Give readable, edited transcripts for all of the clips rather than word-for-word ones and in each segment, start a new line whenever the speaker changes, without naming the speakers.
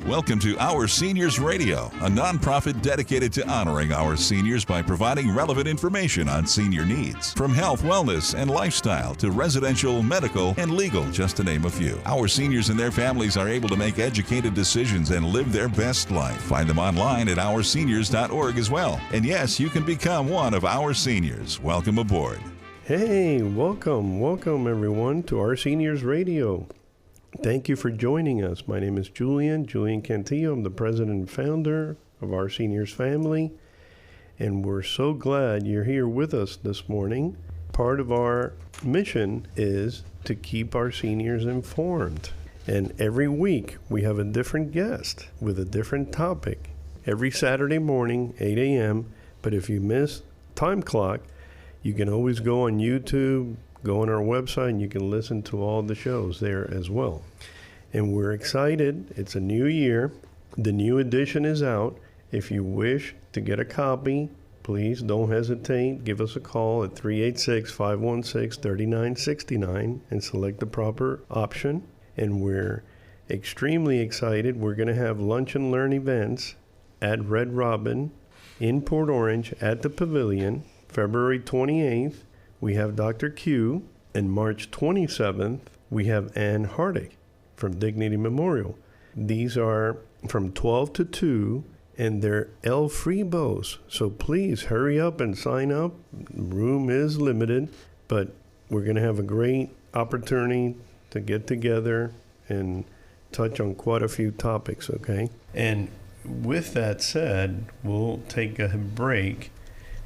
Welcome to Our Seniors Radio, a nonprofit dedicated to honoring our seniors by providing relevant information on senior needs. From health, wellness, and lifestyle to residential, medical, and legal, just to name a few. Our seniors and their families are able to make educated decisions and live their best life. Find them online at OurSeniors.net as well. And yes, you can become one of our seniors. Welcome aboard.
Hey, welcome everyone to Our Seniors Radio. Thank you for joining us. My name is Julian Cantillo. I'm the president and founder of Our Seniors Family, and we're so glad you're here with us this morning. Part of our mission is to keep our seniors informed, and every week we have a different guest with a different topic. Every Saturday morning, 8 a.m., but if you miss time clock, you can always go on YouTube, go on our website, and you can listen to all the shows there as well. And we're excited. It's a new year. The new edition is out. If you wish to get a copy, please don't hesitate. Give us a call at 386-516-3969 and select the proper option. And we're extremely excited. We're going to have lunch and learn events at Red Robin in Port Orange at the Pavilion, February 28th. We have Dr. Q, and March 27th, we have Ann Hardick from Dignity Memorial. These are from 12 to 2, and they're El Fribos. So please hurry up and sign up. Room is limited, but we're going to have a great opportunity to get together and touch on quite a few topics, okay? And with that said, we'll take a break,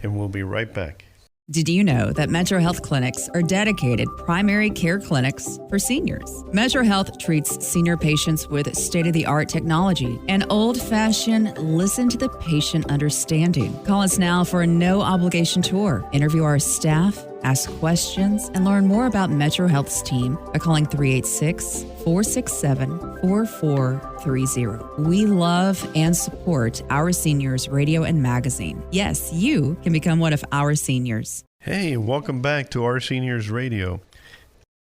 and we'll be right back.
Did you know that Metro Health clinics are dedicated primary care clinics for seniors? Metro Health treats senior patients with state-of-the-art technology and old-fashioned listen to the patient understanding. Call us now for a no-obligation tour. Interview our staff, ask questions, and learn more about Metro Health's team by calling 386-467-4430. We love and support Our Seniors Radio and Magazine. Yes, you can become one of our seniors.
Hey, welcome back to Our Seniors Radio.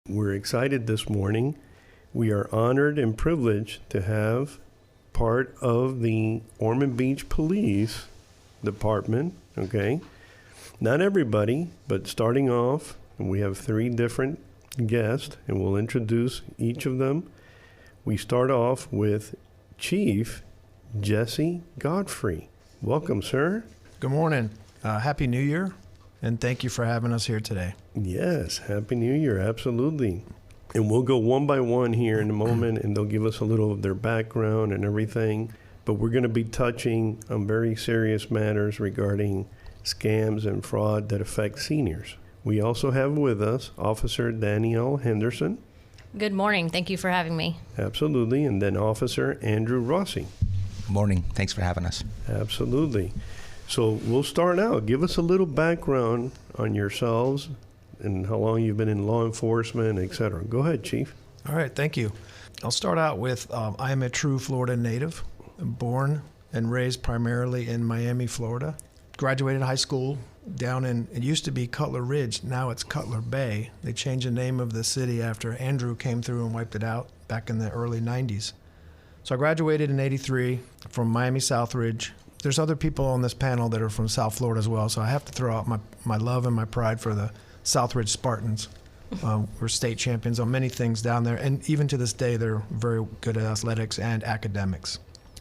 We're excited this morning. We are honored and privileged to have part of the Ormond Beach Police Department, okay? Not everybody, but starting off, we have 3 different guests, and we'll introduce each of them. We start off with Chief Jesse Godfrey. Welcome, sir.
Good morning. Happy New Year, and thank you for having us here today.
Yes, Happy New Year, absolutely. And we'll go one by one here in a moment, and they'll give us a little of their background and everything. But we're going to be touching on very serious matters regarding scams and fraud that affect seniors. We also have with us Officer Danielle Henderson.
Good morning. Thank you for having me.
Absolutely. And then Officer Andrew Rossi.
Morning. Thanks for having us.
Absolutely. So we'll start out. Give us a little background on yourselves and how long you've been in law enforcement, etc. Go ahead, Chief.
All right. Thank you. I'll start out with I am a true Florida native, born and raised primarily in Miami, Florida. Graduated high school down in, it used to be Cutler Ridge, now it's Cutler Bay. They changed the name of the city after Andrew came through and wiped it out back in the early 90s. So I graduated in 83 from Miami Southridge. There's other people on this panel that are from South Florida as well, so I have to throw out my love and my pride for the Southridge Spartans. We're state champions on many things down there, and even to this day, they're very good at athletics and academics.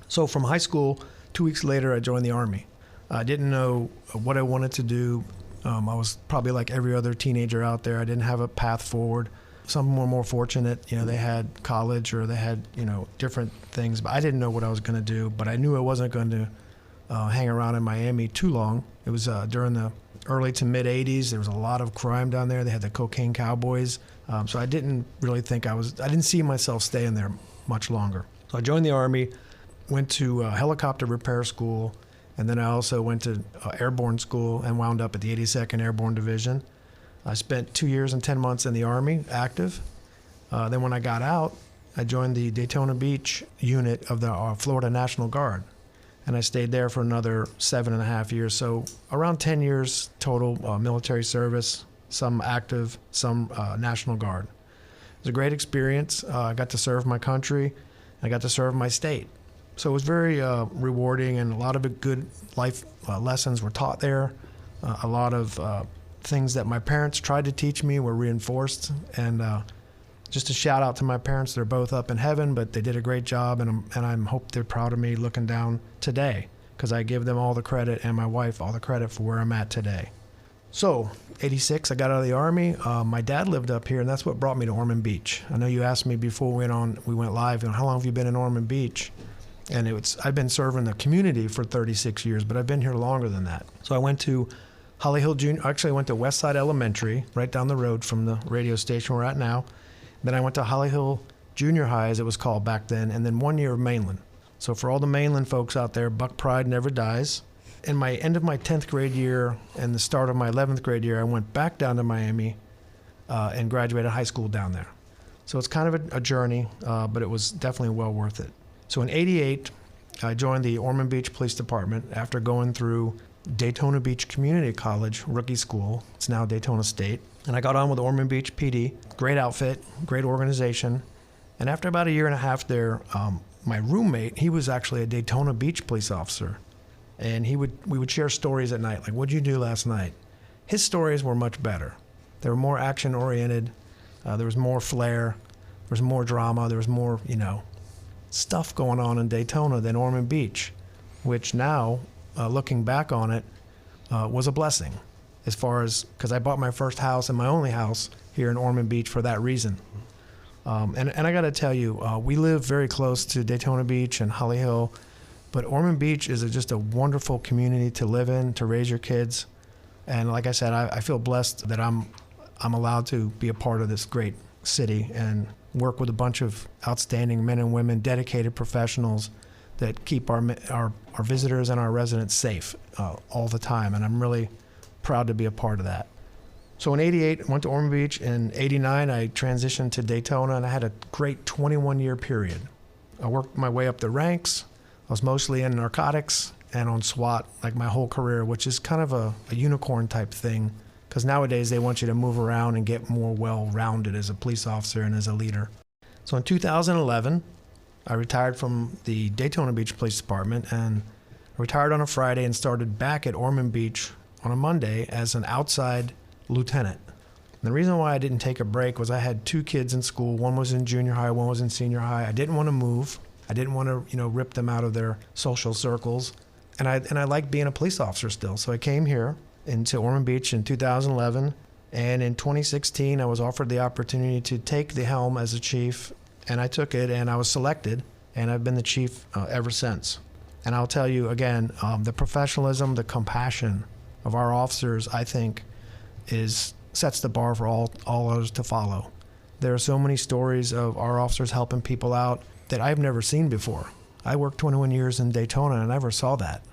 So from high school, 2 weeks later, I joined the Army. I didn't know what I wanted to do. I was probably like every other teenager out there. I didn't have a path forward. Some were more fortunate, they had college or they had, different things, but I didn't know what I was going to do. But I knew I wasn't going to hang around in Miami too long. It was during the early to mid 80s. There was a lot of crime down there. They had the cocaine cowboys. So I didn't really think I didn't see myself staying there much longer. So I joined the Army, went to helicopter repair school, and then I also went to airborne school and wound up at the 82nd Airborne Division. I spent 2 years and 10 months in the Army, active. Then when I got out, I joined the Daytona Beach unit of the Florida National Guard. And I stayed there for another 7.5 years. So around 10 years total military service, some active, some National Guard. It was a great experience. I got to serve my country. I got to serve my state. So it was very rewarding, and a lot of good life lessons were taught there. A lot of things that my parents tried to teach me were reinforced. And just a shout out to my parents. They're both up in heaven, but they did a great job, and I hope they're proud of me looking down today, because I give them all the credit, and my wife all the credit for where I'm at today. So, 86, I got out of the Army. My dad lived up here, and that's what brought me to Ormond Beach. I know you asked me before we went live, how long have you been in Ormond Beach? And I've been serving the community for 36 years, but I've been here longer than that. So I went to Holly Hill Junior. Actually, I went to Westside Elementary, right down the road from the radio station we're at now. Then I went to Holly Hill Junior High, as it was called back then, and then 1 year of Mainland. So for all the Mainland folks out there, Buck Pride never dies. In my end of my 10th grade year and the start of my 11th grade year, I went back down to Miami and graduated high school down there. So it's kind of a journey, but it was definitely well worth it. So in 88, I joined the Ormond Beach Police Department after going through Daytona Beach Community College rookie school. It's now Daytona State. And I got on with Ormond Beach PD. Great outfit, great organization. And after about a year and a half there, my roommate, he was actually a Daytona Beach police officer. And we would share stories at night, like, what'd you do last night? His stories were much better. They were more action-oriented. There was more flair. There was more drama. There was more, stuff going on in Daytona than Ormond Beach, which now, looking back on it, was a blessing, as far as, because I bought my first house and my only house here in Ormond Beach for that reason. And I got to tell you, we live very close to Daytona Beach and Holly Hill, but Ormond Beach is just a wonderful community to live in, to raise your kids. And like I said, I feel blessed that I'm allowed to be a part of this great city and work with a bunch of outstanding men and women, dedicated professionals that keep our visitors and our residents safe all the time. And I'm really proud to be a part of that. So in 88, I went to Ormond Beach. In 89, I transitioned to Daytona, and I had a great 21-year period. I worked my way up the ranks. I was mostly in narcotics and on SWAT, like my whole career, which is kind of a unicorn type thing, because nowadays they want you to move around and get more well-rounded as a police officer and as a leader. So in 2011, I retired from the Daytona Beach Police Department, and I retired on a Friday and started back at Ormond Beach on a Monday as an outside lieutenant. And the reason why I didn't take a break was I had two kids in school. One was in junior high, one was in senior high. I didn't want to move. I didn't want to, rip them out of their social circles. And I liked being a police officer still. So I came here into Ormond Beach in 2011. And in 2016, I was offered the opportunity to take the helm as a chief. And I took it, and I was selected. And I've been the chief ever since. And I'll tell you again, the professionalism, the compassion of our officers, I think, sets the bar for all others to follow. There are so many stories of our officers helping people out that I've never seen before. I worked 21 years in Daytona, and I never saw that.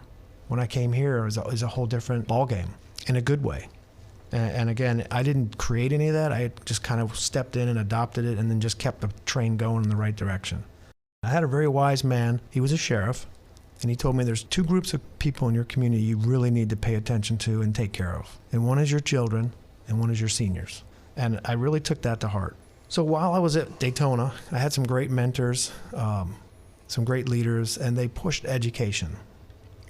When I came here, it was a whole different ballgame, in a good way. And again, I didn't create any of that. I just kind of stepped in and adopted it, and then just kept the train going in the right direction. I had a very wise man. He was a sheriff, and he told me there's two groups of people in your community you really need to pay attention to and take care of. And one is your children, and one is your seniors. And I really took that to heart. So while I was at Daytona, I had some great mentors, some great leaders, and they pushed education.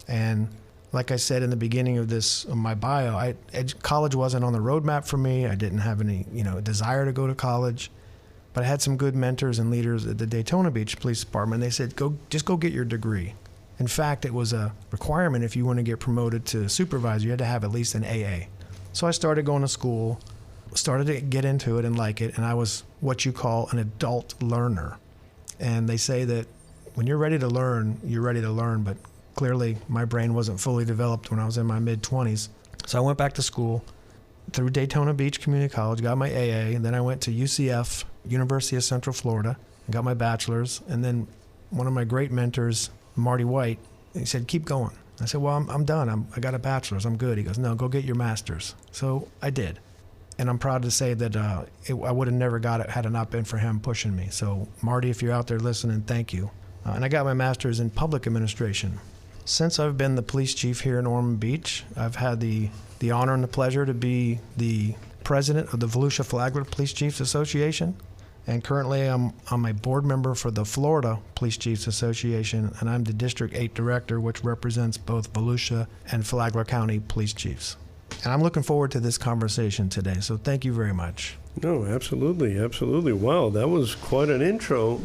And like I said in the beginning of my bio, college wasn't on the roadmap for me. I didn't have any, desire to go to college. But I had some good mentors and leaders at the Daytona Beach Police Department. They said, just go get your degree. In fact, it was a requirement if you want to get promoted to supervisor, you had to have at least an AA. So I started going to school, started to get into it and like it, and I was what you call an adult learner. And they say that when you're ready to learn, you're ready to learn, but clearly my brain wasn't fully developed when I was in my mid-20s. So I went back to school through Daytona Beach Community College, got my AA, and then I went to UCF, University of Central Florida, and got my bachelor's. And then one of my great mentors, Marty White, he said, keep going. I said, well, I'm done. I got a bachelor's. I'm good. He goes, no, go get your master's. So I did. And I'm proud to say that I would have never got it had it not been for him pushing me. So Marty, if you're out there listening, thank you. And I got my master's in public administration. Since I've been the police chief here in Ormond Beach, I've had the honor and the pleasure to be the president of the Volusia Flagler Police Chiefs Association. And currently I'm a board member for the Florida Police Chiefs Association, and I'm the District 8 Director, which represents both Volusia and Flagler County Police Chiefs. And I'm looking forward to this conversation today, so thank you very much.
No, absolutely, absolutely. Wow, that was quite an intro.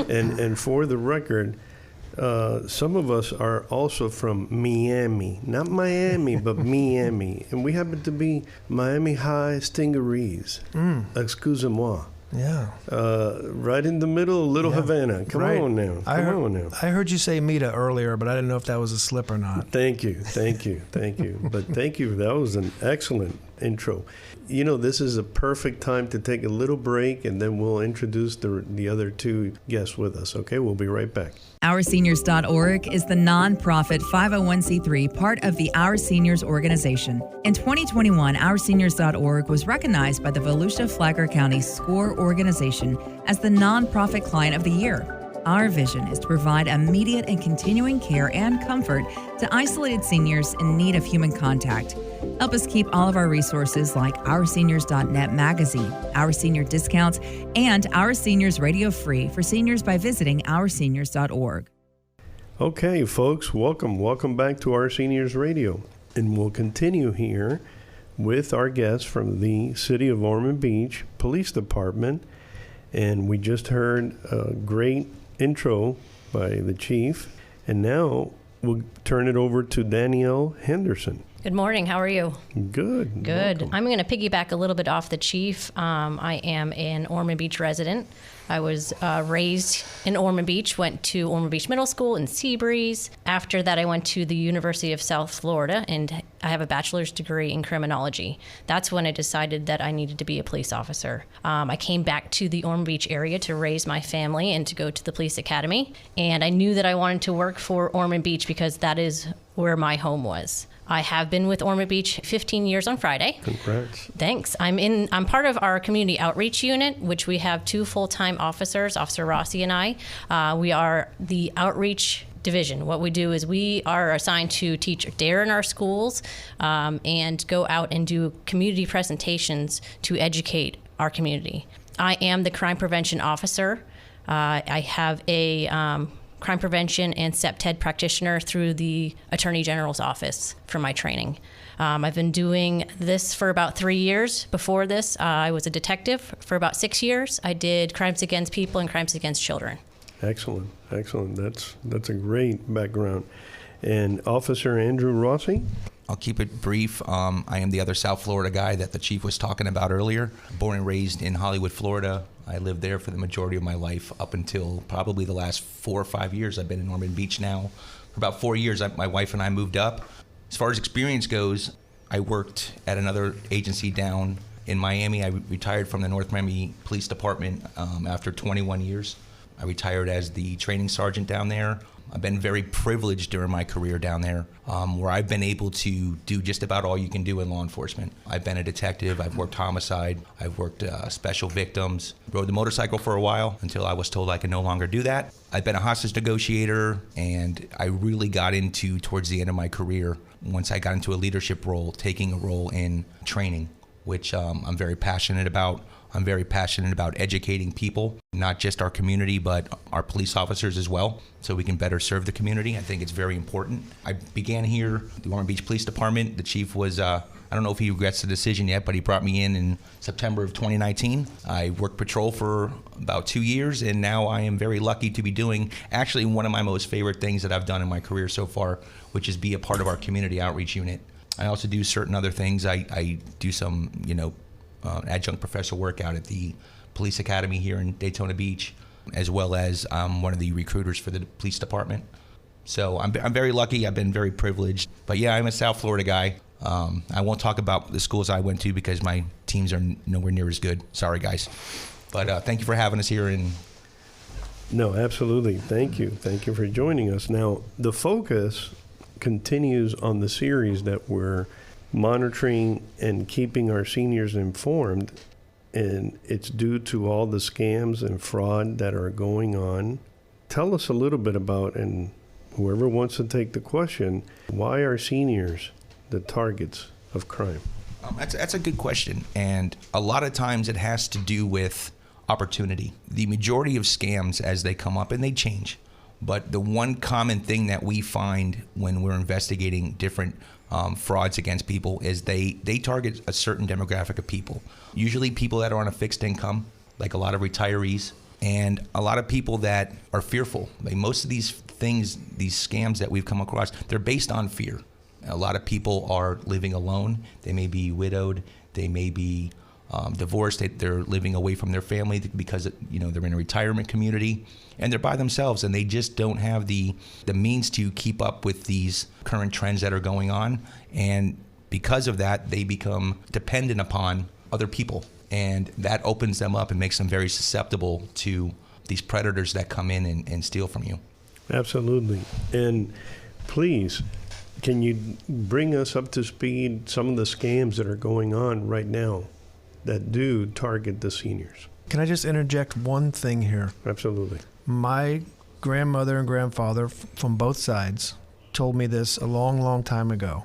And for the record, some of us are also from Miami. Not Miami, but Miami. And we happen to be Miami High Stingarees. Excusez-moi.
Yeah.
Right in the middle of Little Havana. Come on now. Come on now.
I heard you say Mita earlier, but I didn't know if that was a slip or not.
Thank you. But thank you. That was an excellent intro. You know, this is a perfect time to take a little break, and then we'll introduce the other two guests with us. Okay, we'll be right back.
OurSeniors.org is the nonprofit 501c3 part of the Our Seniors organization. In 2021, OurSeniors.org was recognized by the Volusia Flagler County SCORE organization as the Nonprofit Client of the Year. Our vision is to provide immediate and continuing care and comfort to isolated seniors in need of human contact. Help us keep all of our resources like OurSeniors.net magazine, Our Senior discounts, and Our Seniors radio free for seniors by visiting OurSeniors.org.
Okay, folks, welcome back to Our Seniors Radio. And we'll continue here with our guests from the City of Ormond Beach Police Department. And we just heard a great intro by the chief. And now we'll turn it over to Danielle Henderson.
Good morning. How are you?
Good.
Good. I'm going to piggyback a little bit off the chief. I am an Ormond Beach resident. I was raised in Ormond Beach, went to Ormond Beach Middle School in Seabreeze. After that, I went to the University of South Florida, and I have a bachelor's degree in criminology. That's when I decided that I needed to be a police officer. I came back to the Ormond Beach area to raise my family and to go to the police academy. And I knew that I wanted to work for Ormond Beach because that is where my home was. I have been with Ormond Beach 15 years on Friday.
Congrats.
Thanks. I'm part of our community outreach unit, which we have 2 full-time officers, Officer Rossi and I. We are the outreach division. What we do is we are assigned to teach DARE in our schools and go out and do community presentations to educate our community. I am the crime prevention officer. I have a crime prevention and CEPTED practitioner through the Attorney General's office for my training. I've been doing this for about 3 years. Before this, I was a detective for about 6 years. I did crimes against people and crimes against children.
Excellent. That's a great background. And Officer Andrew Rossi?
I'll keep it brief. I am the other South Florida guy that the chief was talking about earlier. Born and raised in Hollywood, Florida. I lived there for the majority of my life up until probably the last 4 or 5 years. I've been in Ormond Beach now for about 4 years. My wife and I moved up. As far as experience goes, I worked at another agency down in Miami. I retired from the North Miami Police Department after 21 years. I retired as the training sergeant down there. I've been very privileged during my career down there, where I've been able to do just about all you can do in law enforcement. I've been a detective, I've worked homicide, I've worked special victims, rode the motorcycle for a while until I was told I could no longer do that. I've been a hostage negotiator, and I really got into, towards the end of my career, once I got into a leadership role, taking a role in training, which I'm very passionate about. I'm very passionate about educating people, not just our community, but our police officers as well, so we can better serve the community. I think it's very important. I began here at the Ormond Beach Police Department. The chief was, I don't know if he regrets the decision yet, but he brought me in September of 2019. I worked patrol for about 2 years, and now I am very lucky to be doing actually one of my most favorite things that I've done in my career so far, which is be a part of our community outreach unit. I also do certain other things. I do some, adjunct professor work out at the police academy here in Daytona Beach, as well as I'm one of the recruiters for the police department. So I'm very lucky. I've been very privileged. But yeah, I'm a South Florida guy. I won't talk about the schools I went to because my teams are nowhere near as good. Sorry, guys. But thank you for having us here.
No, absolutely. Thank you. Thank you for joining us. Now, the focus continues on the series that we're monitoring and keeping our seniors informed, and it's due to all the scams and fraud that are going on. Tell us a little bit about, and whoever wants to take the question, why are seniors the targets of crime?
That's a good question, and a lot of times it has to do with opportunity. The majority of scams as they come up, and they change, but the one common thing that we find when we're investigating different frauds against people is they target a certain demographic of people, usually people that are on a fixed income, like a lot of retirees, and a lot of people that are fearful. Most of these things, these scams that we've come across, they're based on fear. A lot of people are living alone. They may be widowed. They may be divorced. They're living away from their family because they're in a retirement community, and they're by themselves, and they just don't have the means to keep up with these current trends that are going on. And because of that, they become dependent upon other people, and that opens them up and makes them very susceptible to these predators that come in and steal from you.
Absolutely. And please, can you bring us up to speed some of the scams that are going on right now that do target the seniors?
Can I just interject one thing here?
Absolutely.
My grandmother and grandfather from both sides told me this a long, long time ago.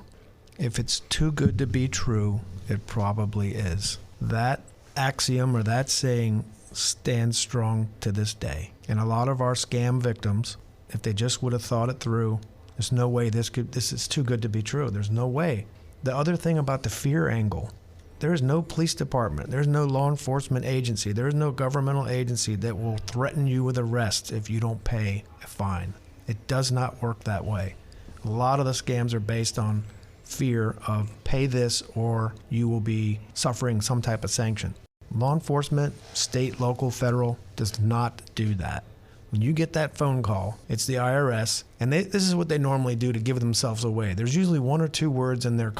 If it's too good to be true, it probably is. That axiom or that saying stands strong to this day. And a lot of our scam victims, if they just would have thought it through, there's no way this is too good to be true. There's no way. The other thing about the fear angle, there is no police department, there's no law enforcement agency, there is no governmental agency that will threaten you with arrest if you don't pay a fine. It does not work that way. A lot of the scams are based on fear of pay this or you will be suffering some type of sanction. Law enforcement, state, local, federal, does not do that. When you get that phone call, it's the IRS, and this is what they normally do to give themselves away. There's usually one or two words in their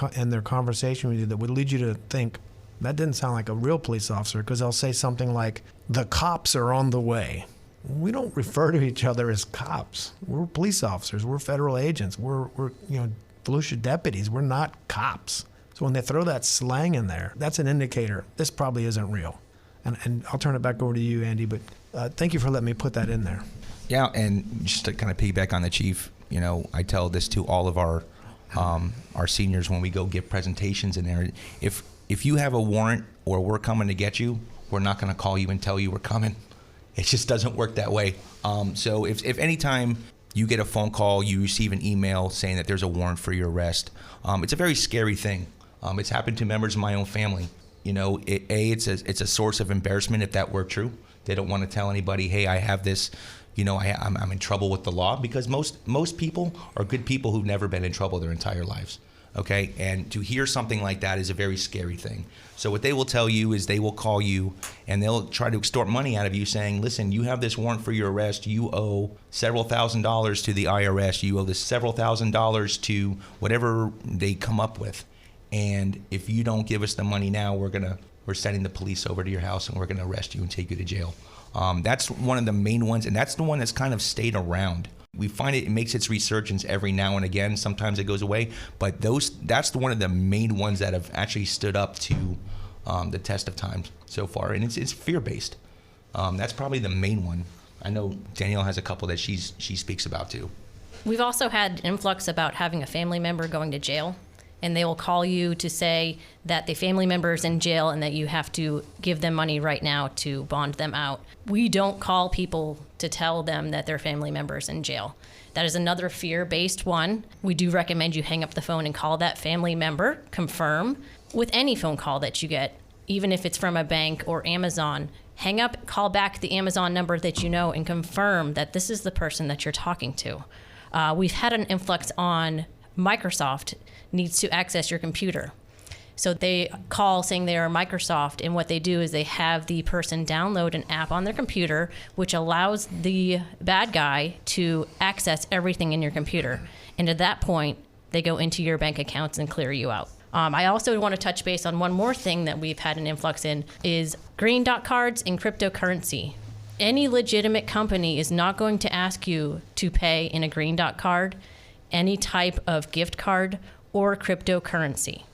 conversation with you that would lead you to think, that didn't sound like a real police officer, because they'll say something like, the cops are on the way. We don't refer to each other as cops. We're police officers. We're federal agents. We're Volusia deputies. We're not cops. So when they throw that slang in there, that's an indicator this probably isn't real. And I'll turn it back over to you, Andy, but thank you for letting me put that in there.
Yeah, and just to kind of piggyback on the chief, I tell this to all of our seniors when we go give presentations in there. If you have a warrant or we're coming to get you, we're not going to call you and tell you we're coming. It just doesn't work that way. So if any time you get a phone call, you receive an email saying that there's a warrant for your arrest, it's a very scary thing. It's happened to members of my own family. It's a source of embarrassment if that were true. They don't want to tell anybody, hey, I have this, I'm in trouble with the law, because most people are good people who've never been in trouble their entire lives. Okay, and to hear something like that is a very scary thing. So what they will tell you is they will call you and they'll try to extort money out of you, saying, listen, you have this warrant for your arrest. You owe several $1,000s to the IRS. You owe this several $1,000s to whatever they come up with. And if you don't give us the money now, we're sending the police over to your house and we're going to arrest you and take you to jail. That's one of the main ones, and that's the one that's kind of stayed around. We find it makes its resurgence every now and again. Sometimes it goes away, but that's one of the main ones that have actually stood up to the test of time so far, and it's fear-based. That's probably the main one. I know Danielle has a couple that she speaks about too.
We've also had an influx about having a family member going to jail, and they will call you to say that the family member is in jail and that you have to give them money right now to bond them out. We don't call people to tell them that their family member is in jail. That is another fear-based one. We do recommend you hang up the phone and call that family member, confirm. With any phone call that you get, even if it's from a bank or Amazon, hang up, call back the Amazon number that you know and confirm that this is the person that you're talking to. We've had an influx on Microsoft needs to access your computer. So they call saying they are Microsoft, and what they do is they have the person download an app on their computer, which allows the bad guy to access everything in your computer. And at that point, they go into your bank accounts and clear you out. I also want to touch base on one more thing that we've had an influx in is green dot cards and cryptocurrency. Any legitimate company is not going to ask you to pay in a green dot card, any type of gift card, or cryptocurrency,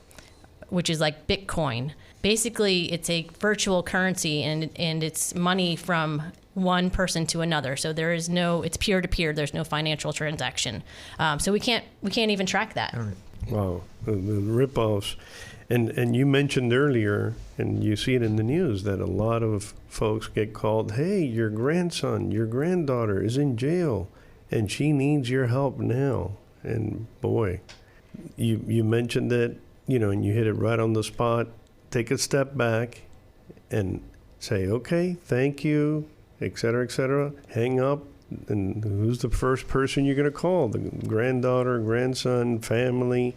which is like Bitcoin. Basically, it's a virtual currency and it's money from one person to another. So it's peer-to-peer. There's no financial transaction. So we can't even track that.
Wow, the rip-offs. And you mentioned earlier, and you see it in the news, that a lot of folks get called, hey, your grandson, your granddaughter is in jail, and she needs your help now. And boy, you mentioned it, and you hit it right on the spot. Take a step back and say, okay, thank you, et cetera, hang up. And who's the first person you're going to call? The granddaughter, grandson, family,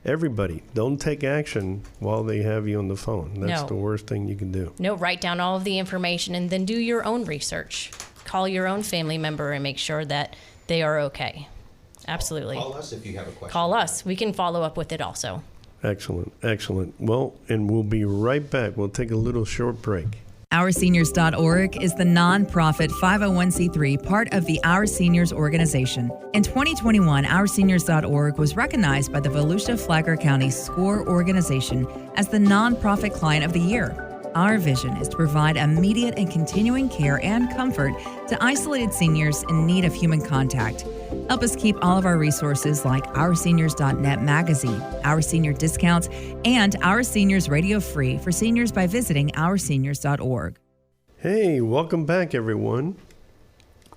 everybody. Don't take action while they have you on the phone. That's the worst thing you can do.
No, write down all of the information and then do your own research. Call your own family member and make sure that they are okay. Absolutely.
Call us if you have a question.
Call us. We can follow up with it also.
Excellent. Well, and we'll be right back. We'll take a little short break.
OurSeniors.org is the nonprofit 501c3 part of the Our Seniors organization. In 2021, OurSeniors.org was recognized by the Volusia-Flagler County SCORE organization as the Nonprofit Client of the Year. Our vision is to provide immediate and continuing care and comfort to isolated seniors in need of human contact. Help us keep all of our resources like OurSeniors.net magazine, Our Senior discounts, and Our Seniors radio free for seniors by visiting OurSeniors.org.
Hey, welcome back, everyone.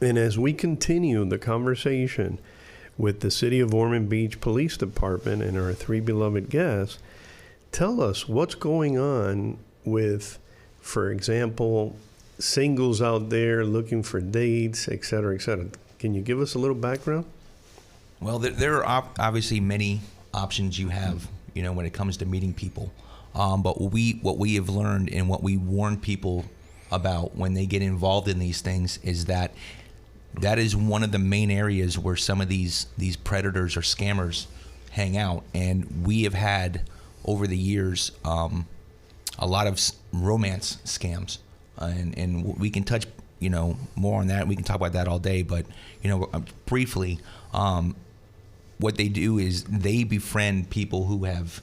And as we continue the conversation with the City of Ormond Beach Police Department and our three beloved guests, tell us what's going on with, for example, singles out there looking for dates, et cetera, et cetera. Can you give us a little background?
Well, there are obviously many options you have, when it comes to meeting people. But what we have learned and what we warn people about when they get involved in these things is that is one of the main areas where some of these predators or scammers hang out. And we have had, over the years, a lot of romance scams. And we can touch more on that. We can talk about that all day, but briefly, what they do is they befriend people who have,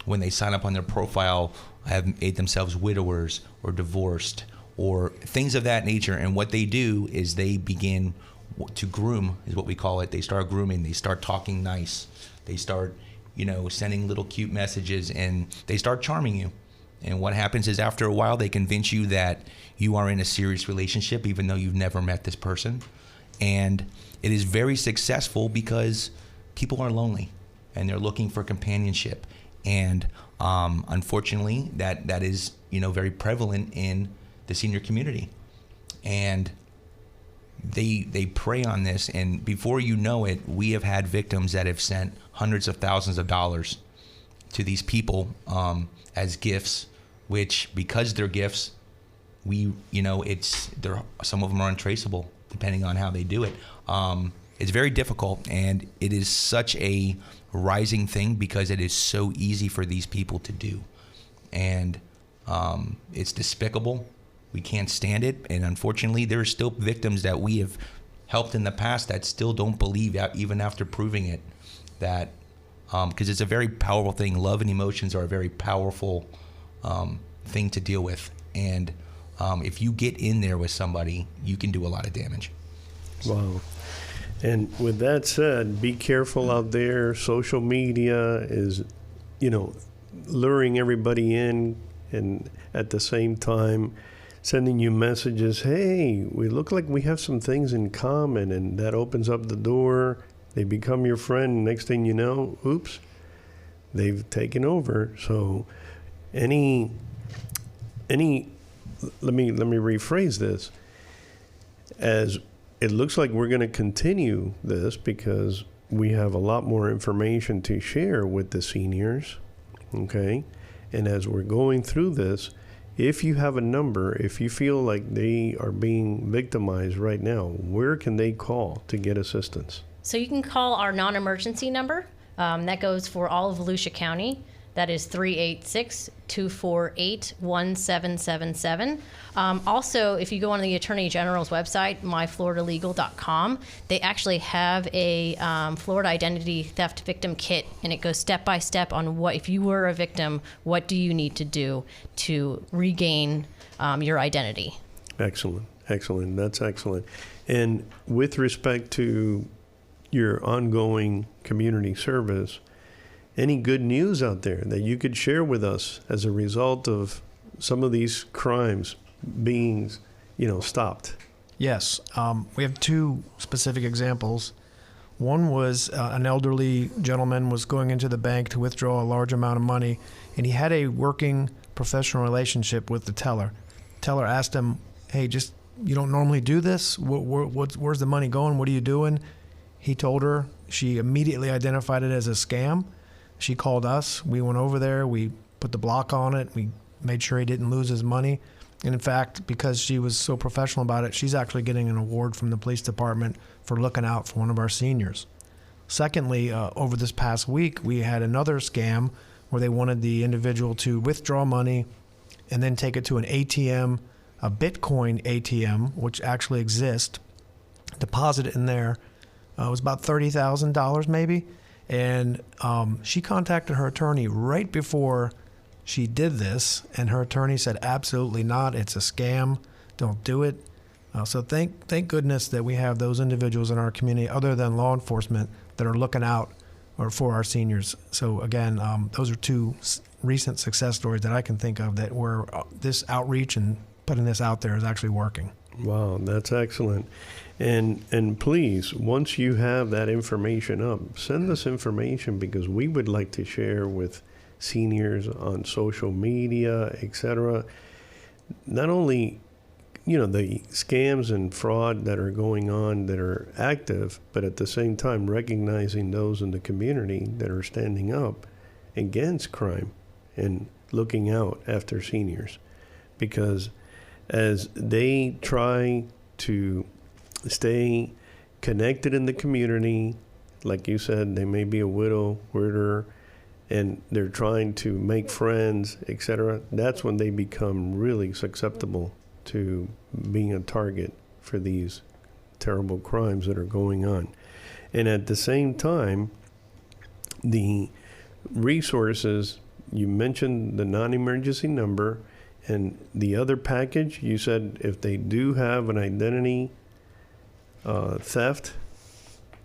when they sign up on their profile, have made themselves widowers or divorced or things of that nature. And what they do is they begin to groom, is what we call it. They start grooming. They start talking nice. They start, sending little cute messages, and they start charming you. And what happens is after a while, they convince you that you are in a serious relationship, even though you've never met this person. And it is very successful because people are lonely and they're looking for companionship. And unfortunately, that is, very prevalent in the senior community. And they prey on this. And before you know it, we have had victims that have sent hundreds of thousands of dollars to these people as gifts, which, because they're gifts, some of them are untraceable depending on how they do it. It's very difficult, and it is such a rising thing because it is so easy for these people to do. And it's despicable. We can't stand it. And unfortunately, there are still victims that we have helped in the past that still don't believe, even after proving it, that because it's a very powerful thing. Love and emotions are a very powerful thing to deal with. And if you get in there with somebody, you can do a lot of damage.
Wow. And with that said, be careful out there. Social media is, luring everybody in, and at the same time sending you messages, hey, we look like we have some things in common, and that opens up the door. They become your friend. Next thing you know, oops, they've taken over. So let me rephrase this. As it looks like we're going to continue this because we have a lot more information to share with the seniors, okay? And as we're going through this, if you have a number, if you feel like they are being victimized right now, where can they call to get assistance?
So you can call our non-emergency number. That goes for all of Volusia County. That is 386-248-1777. Also, if you go on the Attorney General's website, myfloridalegal.com, they actually have a Florida identity theft victim kit, and it goes step by step on what, if you were a victim, what do you need to do to regain your identity.
Excellent. That's excellent. And with respect to your ongoing community service, any good news out there that you could share with us as a result of some of these crimes being, stopped?
Yes. We have two specific examples. One was an elderly gentleman was going into the bank to withdraw a large amount of money, and he had a working professional relationship with the teller. Teller asked him, "Hey, you don't normally do this? Where's the money going? What are you doing?" He told her. She immediately identified it as a scam. She called us. We went over there. We put the block on it. We made sure he didn't lose his money. And in fact, because she was so professional about it, she's actually getting an award from the police department for looking out for one of our seniors. Secondly, over this past week, we had another scam where they wanted the individual to withdraw money and then take it to an ATM, a Bitcoin ATM, which actually exists, deposit it in there. It was about $30,000 maybe. And she contacted her attorney right before she did this, and her attorney said, absolutely not. It's a scam. Don't do it. So thank goodness that we have those individuals in our community, other than law enforcement, that are looking out for our seniors. So again, those are two recent success stories that I can think of that where this outreach and putting this out there is actually working.
Wow, that's excellent. And please, once you have that information up, send us information, because we would like to share with seniors on social media, etc. Not only, the scams and fraud that are going on that are active, but at the same time recognizing those in the community that are standing up against crime and looking out after seniors. Because as they try to stay connected in the community, like you said, they may be a widower, and they're trying to make friends, etc. That's when they become really susceptible to being a target for these terrible crimes that are going on. And at the same time, the resources, you mentioned the non-emergency number, and the other package, you said if they do have an identity theft.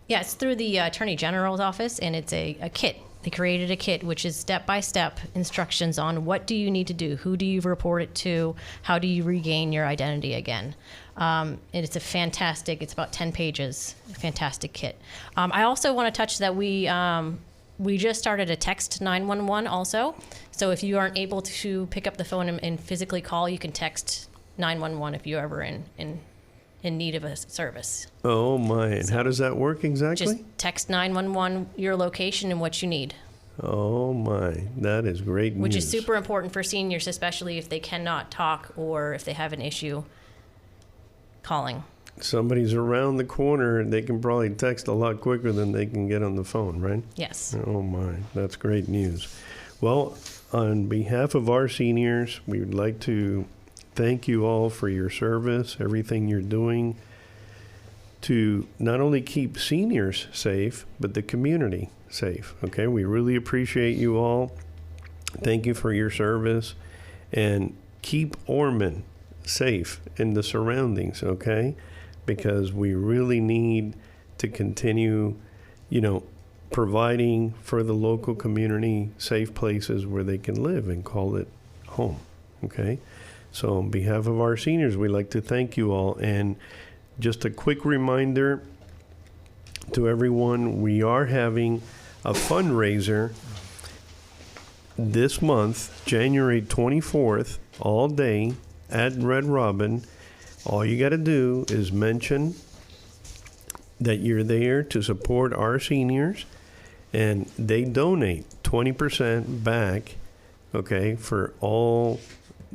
Yeah, it's through the Attorney General's office, and it's a kit. They created a kit, which is step-by-step instructions on what do you need to do, who do you report it to, how do you regain your identity again. And it's it's about 10 pages, a fantastic kit. I also want to touch that we just started a text 911 also. So if you aren't able to pick up the phone and physically call, you can text 911 if you're ever in need of a service.
Oh my, and how does that work exactly?
Just text 911 your location and what you need.
Oh my, that is great news.
Which is super important for seniors, especially if they cannot talk or if they have an issue calling.
Somebody's around the corner, and they can probably text a lot quicker than they can get on the phone, right?
Yes.
Oh my, that's great news. Well, on behalf of our seniors, we would like to thank you all for your service, everything you're doing to not only keep seniors safe, but the community safe. Okay, we really appreciate you all. Thank you for your service, and keep Ormond safe in the surroundings, okay? Because we really need to continue, providing for the local community safe places where they can live and call it home, okay? So on behalf of our seniors, we'd like to thank you all. And just a quick reminder to everyone, we are having a fundraiser this month, January 24th, all day at Red Robin. All you got to do is mention that you're there to support our seniors, and they donate 20% back, okay, for all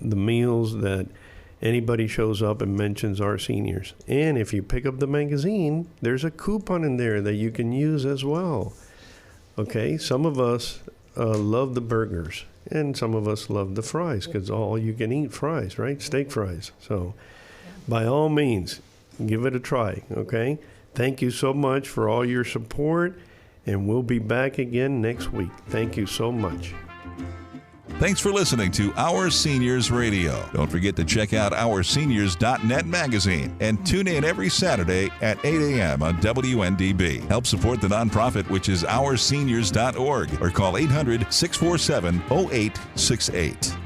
the meals that anybody shows up and mentions our seniors. And if you pick up the magazine, there's a coupon in there that you can use as well. Okay, some of us love the burgers, and some of us love the fries, because all you can eat fries, right? Steak fries. So by all means, give it a try, okay? Thank you so much for all your support, and we'll be back again next week. Thank you so much.
Thanks for listening to Our Seniors Radio. Don't forget to check out OurSeniors.net magazine and tune in every Saturday at 8 a.m. on WNDB. Help support the nonprofit, which is OurSeniors.org, or call 800-647-0868.